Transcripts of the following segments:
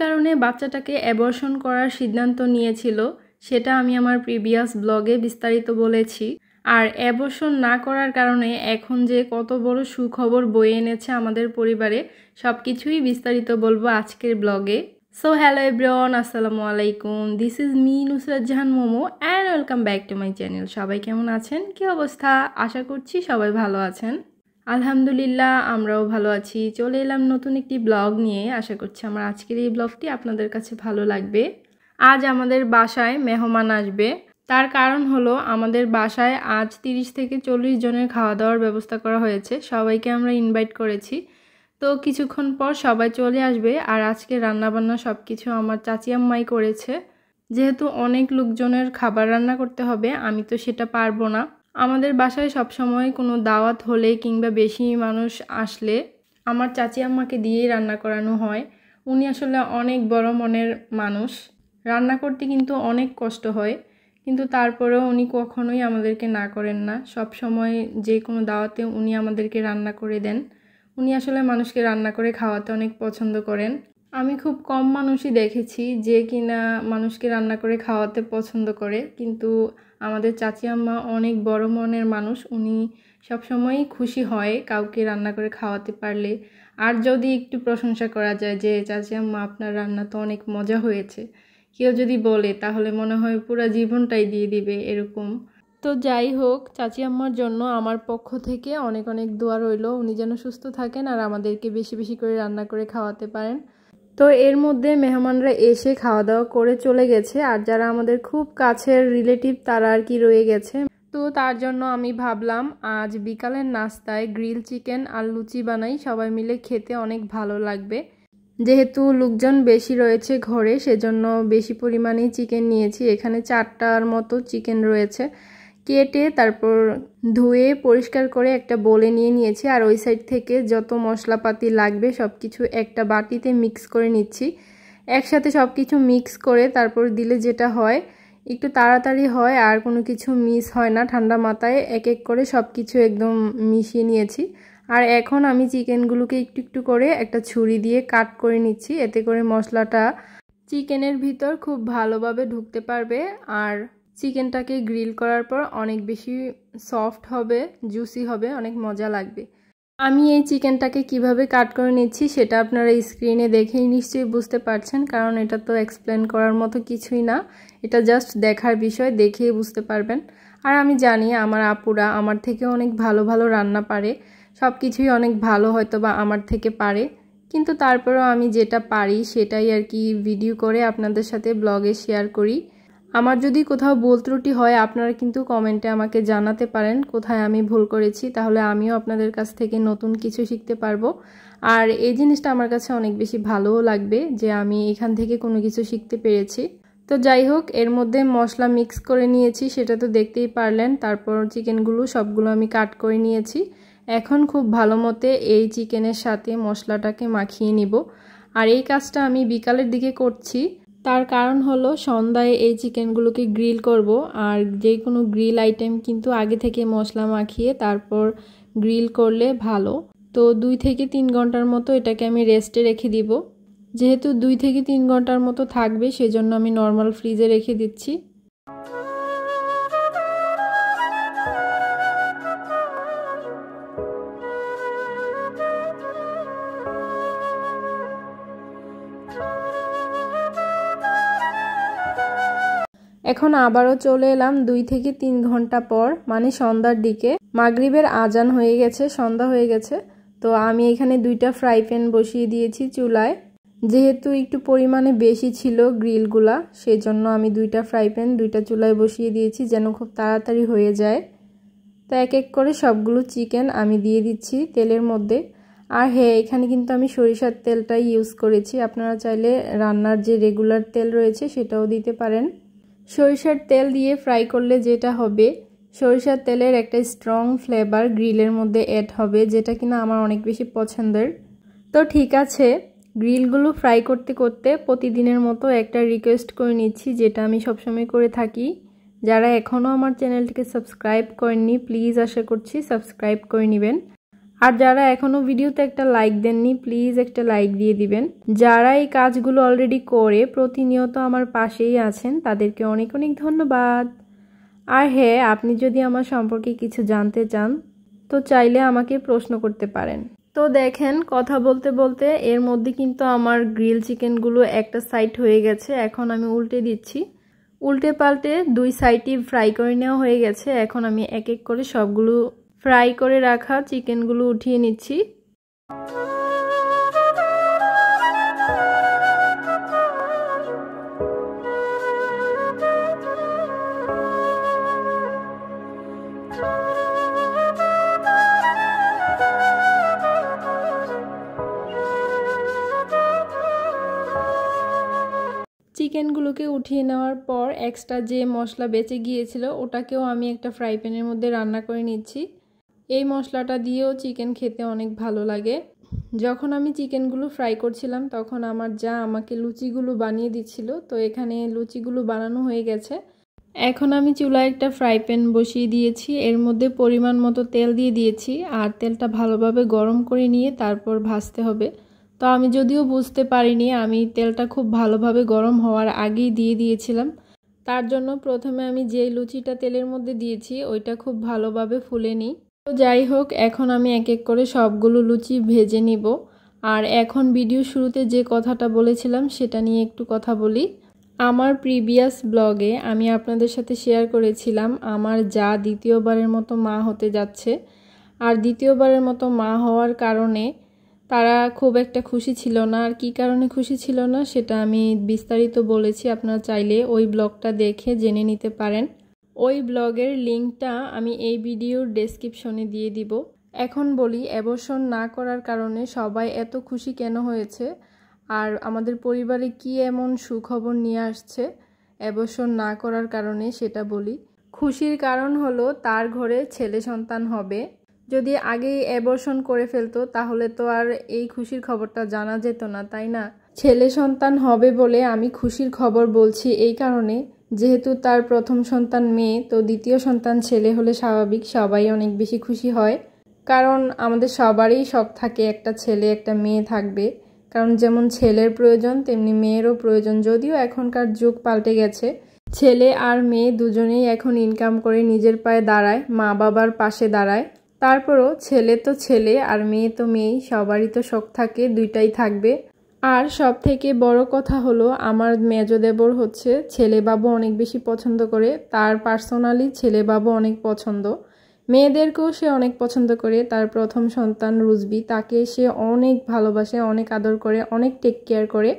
কারণে বাচ্চাটাকে অ্যাবর্শন করার সিদ্ধান্ত নিয়েছিল সেটা আমি আমার প্রিভিয়াস ব্লগে বিস্তারিত বলেছি। আর অ্যাবর্শন না করার কারণে এখন যে কত বড় সুখবর বয়ে এনেছে আমাদের পরিবারে সব কিছুই বিস্তারিত বলবো আজকের ব্লগে। সো হ্যালো এভরিওয়ান, আসসালামু আলাইকুম। This is me Nusrat Jahan momo and welcome back to my channel. সবাই কেমন আছেন? কী অবস্থা? আশা করছি সবাই ভালো আছেন। আলহামদুলিল্লাহ, আমরাও ভালো আছি। চলে এলাম নতুন একটি ব্লগ নিয়ে। আশা করছি আমার আজকের এই ব্লগটি আপনাদের কাছে ভালো লাগবে। আজ আমাদের বাসায় মেহমান আসবে। তার কারণ হলো আমাদের বাসায় আজ 30 থেকে 40 জনের খাওয়া দাওয়ার ব্যবস্থা করা হয়েছে। সবাইকে আমরা ইনভাইট করেছি। তো কিছুক্ষণ পর সবাই চলে আসবে। আর আজকে রান্নাবান্না সব কিছু আমার চাচি আম্মাই করেছে। যেহেতু অনেক লোকজনের খাবার রান্না করতে হবে, আমি তো সেটা পারবো না। আমাদের বাসায় সবসময় কোনো দাওয়াত হলে কিংবা বেশি মানুষ আসলে আমার চাচি আম্মাকে দিয়েই রান্না করানো হয়। উনি আসলে অনেক বড় মনের মানুষ। রান্না করতে কিন্তু অনেক কষ্ট হয়, কিন্তু তারপরেও উনি কখনোই আমাদেরকে না করেন না। সব সময় যে কোনো দাওয়াতে উনি আমাদেরকে রান্না করে দেন। উনি আসলে মানুষকে রান্না করে খাওয়াতে অনেক পছন্দ করেন। আমি খুব কম মানুষই দেখেছি যে কিনা মানুষকে রান্না করে খাওয়াতে পছন্দ করে, কিন্তু আমাদের চাচি আম্মা অনেক বড় মনের মানুষ। উনি সবসময়ই খুশি হয় কাউকে রান্না করে খাওয়াতে পারলে। আর যদি একটু প্রশংসা করা যায় যে চাচি আম্মা আপনার রান্না তো অনেক মজা হয়েছে, কেউ যদি বলে তাহলে মনে হয় পুরো জীবনটাই দিয়ে দিবে এরকম। তো যাই হোক, চাচি আম্মার জন্য আমার পক্ষ থেকে অনেক অনেক দোয়া রইল। উনি যেন সুস্থ থাকেন আর আমাদেরকে বেশি বেশি করে রান্না করে খাওয়াতে পারেন। তো এর মধ্যে মেহমানরা এসে খাওয়া দাওয়া করে চলে গেছে। আর যারা আমাদের খুব কাছের রিলেটিভ তারা আর কি রয়ে গেছে। তো তার জন্য আমি ভাবলাম আজ বিকালের নাস্তায় গ্রিল চিকেন আর লুচি বানাই, সবাই মিলে খেতে অনেক ভালো লাগবে। যেহেতু লোকজন বেশি রয়েছে ঘরে, সেজন্য বেশি পরিমাণেই চিকেন নিয়েছি। এখানে 4টার মতো চিকেন রয়েছে। কেটে তারপর ধুয়ে পরিষ্কার করে একটা বোলে নিয়ে নিয়েছি। আর ওই সাইড থেকে যত মশলাপাতি লাগবে সব কিছু একটা বাটিতে মিক্স করে নিচ্ছি। একসাথে সব কিছু মিক্স করে তারপর দিলে যেটা হয় একটু তাড়াতাড়ি হয় আর কোনো কিছু মিস হয় না। ঠান্ডা মাথায় এক এক করে সব কিছু একদম মিশিয়ে নিয়েছি। আর এখন আমি চিকেনগুলোকে একটু একটু করে একটা ছুরি দিয়ে কাট করে নিচ্ছি। এতে করে মশলাটা চিকেনের ভিতর খুব ভালোভাবে ঢুকতে পারবে আর চিকেনটাকে গ্রিল করার পর অনেক বেশি সফট হবে, জুসি হবে, অনেক মজা লাগবে। আমি এই চিকেনটাকে কিভাবে কাট করে নিচ্ছি সেটা আপনারা স্ক্রিনে দেখেই নিশ্চয়ই বুঝতে পারছেন, কারণ এটা তো এক্সপ্লেন করার মতো কিছুই না। এটা জাস্ট দেখার বিষয়, দেখেই বুঝতে পারবেন। আর আমি জানি আমার আপুরা আমার থেকে অনেক ভালো ভালো রান্না পারে, সব কিছুই অনেক ভালো হয়তো বা আমার থেকে পারে, কিন্তু তারপরেও আমি যেটা পারি সেটাই আর কি ভিডিও করে আপনাদের সাথে ব্লগে শেয়ার করি। আমার যদি কোথাও ভুল ত্রুটি হয় আপনারা কিন্তু কমেন্টে আমাকে জানাতে পারেন কোথায় আমি ভুল করেছি, তাহলে আমিও আপনাদের কাছ থেকে নতুন কিছু শিখতে পারবো। আর এই জিনিসটা আমার কাছে অনেক বেশি ভালোও লাগবে যে আমি এখান থেকে কোনো কিছু শিখতে পেরেছি। তো যাই হোক, এর মধ্যে মশলা মিক্স করে নিয়েছি, সেটা তো দেখতেই পারলেন। তারপর চিকেনগুলো সবগুলো আমি কাট করে নিয়েছি। এখন খুব ভালো মতে এই চিকেনের সাথে মশলাটাকে মাখিয়ে নিব। আর এই কাজটা আমি বিকালের দিকে করছি। তার কারণ হলো সন্ধ্যায় এই চিকেনগুলোকে গ্রিল করব। আর যে কোনো গ্রিল আইটেম কিন্তু আগে থেকে মশলা মাখিয়ে তারপর গ্রিল করলে ভালো। তো 2 থেকে 3 ঘন্টার মতো এটাকে আমি রেস্টে রেখে দিব। যেহেতু 2 থেকে 3 ঘন্টার মতো থাকবে সেজন্য আমি নর্মাল ফ্রিজে রেখে দিচ্ছি। এখন আবারও চলে এলাম 2 থেকে 3 ঘন্টা পর, মানে সন্ধ্যার দিকে। মাগরিবের আজান হয়ে গেছে, সন্ধ্যা হয়ে গেছে। তো আমি এখানে 2টা ফ্রাই প্যান বসিয়ে দিয়েছি চুলায়। যেহেতু একটু পরিমাণে বেশি ছিল গ্রিলগুলা, সেজন্য আমি 2টা ফ্রাই প্যান 2টা চুলায় বসিয়ে দিয়েছি যেন খুব তাড়াতাড়ি হয়ে যায়। তো এক এক করে সবগুলো চিকেন আমি দিয়ে দিচ্ছি তেলের মধ্যে। আর হ্যাঁ, এখানে কিন্তু আমি সরিষার তেলটাই ইউজ করেছি। আপনারা চাইলে রান্নার যে রেগুলার তেল রয়েছে সেটাও দিতে পারেন। সরিষার তেল দিয়ে ফ্রাই করলে যেটা হবে, সরিষার তেলের একটা স্ট্রং ফ্লেভার গ্রিলের মধ্যে অ্যাড হবে, যেটা কিনা আমার অনেক বেশি পছন্দের। তো ঠিক আছে, গ্রিলগুলো ফ্রাই করতে করতে প্রতিদিনের মতো একটা রিকোয়েস্ট করে নিচ্ছি, যেটা আমি সবসময় করে থাকি। যারা এখনও আমার চ্যানেলটিকে সাবস্ক্রাইব করেননি প্লিজ আশা করছি সাবস্ক্রাইব করে নেবেন। আর যারা এখনও ভিডিওতে একটা লাইক দেননি প্লিজ একটা লাইক দিয়ে দিবেন। যারা এই কাজগুলো অলরেডি করে প্রতিনিয়ত আমার পাশেই আছেন তাদেরকে অনেক অনেক ধন্যবাদ। আর হ্যাঁ, আপনি যদি আমার সম্পর্কে কিছু জানতে চান তো চাইলে আমাকে প্রশ্ন করতে পারেন। তো দেখেন, কথা বলতে বলতে এর মধ্যে কিন্তু আমার গ্রিল চিকেনগুলো একটা সাইড হয়ে গেছে। এখন আমি উল্টে দিচ্ছি। উল্টে পাল্টে দুই সাইডই ফ্রাই করে নেওয়া হয়ে গেছে। এখন আমি এক এক করে সবগুলো ফ্রাই করে রাখা চিকেনগুলো উঠিয়ে নিচ্ছি। চিকেনগুলোকে উঠিয়ে নেওয়ার পর এক্সট্রা যে মশলা বেঁচে গিয়েছিল ওটাকেও আমি একটা ফ্রাই প্যানের মধ্যে রান্না করে নিচ্ছি। এই মশলাটা দিয়েও চিকেন খেতে অনেক ভালো লাগে। যখন আমি চিকেনগুলো ফ্রাই করছিলাম তখন আমার যা আমাকে লুচিগুলো বানিয়ে দিচ্ছিল। তো এখানে লুচিগুলো বানানো হয়ে গেছে। এখন আমি চুলায় একটা ফ্রাই প্যান বসিয়ে দিয়েছি। এর মধ্যে পরিমাণ মতো তেল দিয়ে দিয়েছি আর তেলটা ভালোভাবে গরম করে নিয়ে তারপর ভাজতে হবে। তো আমি যদিও বুঝতে পারিনি, আমি তেলটা খুব ভালোভাবে গরম হওয়ার আগেই দিয়ে দিয়েছিলাম। তার জন্য প্রথমে আমি যে লুচিটা তেলের মধ্যে দিয়েছি ওইটা খুব ভালোভাবে ফুলে নিই। তো যাই হোক, এখন আমি এক এক করে সবগুলো লুচি ভেজে নিব। আর এখন ভিডিও শুরুতে যে কথাটা বলেছিলাম সেটা নিয়ে একটু কথা বলি। আমার প্রিভিয়াস ব্লগে আমি আপনাদের সাথে শেয়ার করেছিলাম আমার যা দ্বিতীয়বারের মতো মা হতে যাচ্ছে। আর দ্বিতীয়বারের মতো মা হওয়ার কারণে তারা খুব একটা খুশি ছিল না। আর কী কারণে খুশি ছিল না সেটা আমি বিস্তারিত বলেছি, আপনারা চাইলে ওই ব্লগটা দেখে জেনে নিতে পারেন। ওই ব্লগের লিঙ্কটা আমি এই ভিডিওর ডেসক্রিপশনে দিয়ে দিব। এখন বলি, অ্যাবর্শন না করার কারণে সবাই এত খুশি কেন হয়েছে আর আমাদের পরিবারে কি এমন সুখবর নিয়ে আসছে অ্যাবর্শন না করার কারণে সেটা বলি। খুশির কারণ হলো তার ঘরে ছেলে সন্তান হবে। যদি আগেই অ্যাবর্শন করে ফেলতো তাহলে তো আর এই খুশির খবরটা জানা যেত না, তাই না? ছেলে সন্তান হবে বলে আমি খুশির খবর বলছি এই কারণে, যেহেতু তার প্রথম সন্তান মেয়ে, তো দ্বিতীয় সন্তান ছেলে হলে স্বাভাবিক সবাই অনেক বেশি খুশি হয়। কারণ আমাদের সবারই শখ থাকে একটা ছেলে একটা মেয়ে থাকবে। কারণ যেমন ছেলের প্রয়োজন তেমনি মেয়েরও প্রয়োজন। যদিও এখনকার যুগ পাল্টে গেছে, ছেলে আর মেয়ে দুজনেই এখন ইনকাম করে নিজের পায়ে দাঁড়ায়, মা বাবার পাশে দাঁড়ায়। তারপরও ছেলে তো ছেলে আর মেয়ে তো মেয়েই, সবারই তো শখ থাকে, দুইটাই থাকবে। আর সব থেকে বড় কথা হলো আমার মেজো দেবর হচ্ছে ছেলে বাবু অনেক বেশি পছন্দ করে। তার পার্সোনালি ছেলে বাবু অনেক পছন্দ, মেয়েদেরকেও সে অনেক পছন্দ করে। তার প্রথম সন্তান রুজবি, তাকে সে অনেক ভালোবাসে, অনেক আদর করে, অনেক টেক কেয়ার করে।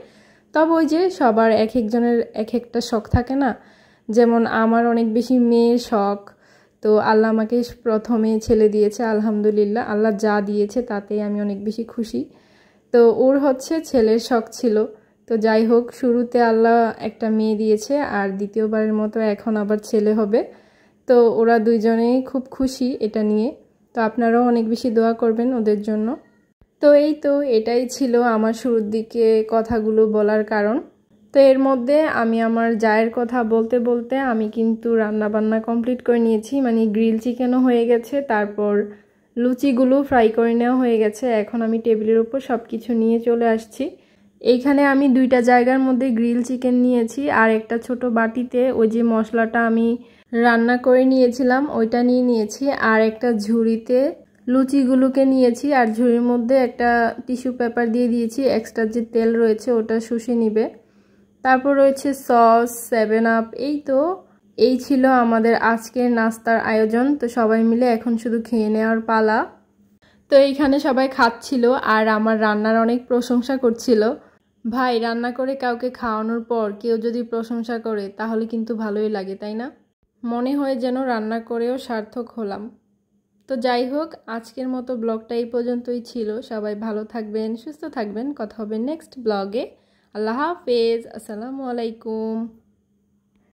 তবে ওই যে সবার এক একজনের এক একটা শখ থাকে না, যেমন আমার অনেক বেশি মেয়ের শখ। তো আল্লাহ আমাকে প্রথমে ছেলে দিয়েছে, আলহামদুলিল্লাহ। আল্লাহ যা দিয়েছে তাতেই আমি অনেক বেশি খুশি। তো ওর হচ্ছে ছেলের শখ ছিল। তো যাই হোক, শুরুতে আল্লাহ একটা মেয়ে দিয়েছে আর দ্বিতীয়বারের মতো এখন আবার ছেলে হবে। তো ওরা দুইজনেই খুব খুশি এটা নিয়ে। তো আপনারাও অনেক বেশি দোয়া করবেন ওদের জন্য। তো এটাই ছিল আমার শুরুর দিকে কথাগুলো বলার কারণ। তো এর মধ্যে আমি আমার জায়ের কথা বলতে বলতে আমি কিন্তু রান্নাবান্না কমপ্লিট করে নিয়েছি, মানে গ্রিল চিকেনও হয়ে গেছে, তারপর লুচিগুলো ফ্রাই করে নেওয়া হয়ে গেছে। এখন আমি টেবিলের উপর সব কিছু নিয়ে চলে আসছি। এইখানে আমি দুইটা জায়গার মধ্যে গ্রিল চিকেন নিয়েছি আর একটা ছোট বাটিতে ওই যে মশলাটা আমি রান্না করে নিয়েছিলাম ওইটা নিয়ে নিয়েছি। আর একটা ঝুড়িতে লুচিগুলোকে নিয়েছি আর ঝুড়ির মধ্যে একটা টিস্যু পেপার দিয়ে দিয়েছি, এক্সট্রা যে তেল রয়েছে ওটা শুষে নিবে। তারপর রয়েছে সস, 7 আপ। এই ছিল আমাদের আজকের নাস্তার আয়োজন। তো সবাই মিলে এখন শুধু খেয়ে নেওয়ার পালা। তো এইখানে সবাই খাচ্ছিল আর আমার রান্নার অনেক প্রশংসা করছিল। ভাই, রান্না করে কাউকে খাওয়ানোর পর কেউ যদি প্রশংসা করে তাহলে কিন্তু ভালোই লাগে, তাই না? মনে হয় যেন রান্না করেও সার্থক হলাম। তো যাই হোক, আজকের মতো ব্লগটা এই পর্যন্তই ছিল। সবাই ভালো থাকবেন, সুস্থ থাকবেন। কথা হবে নেক্সট ব্লগে। আল্লাহ হাফেজ, আসসালামু আলাইকুম।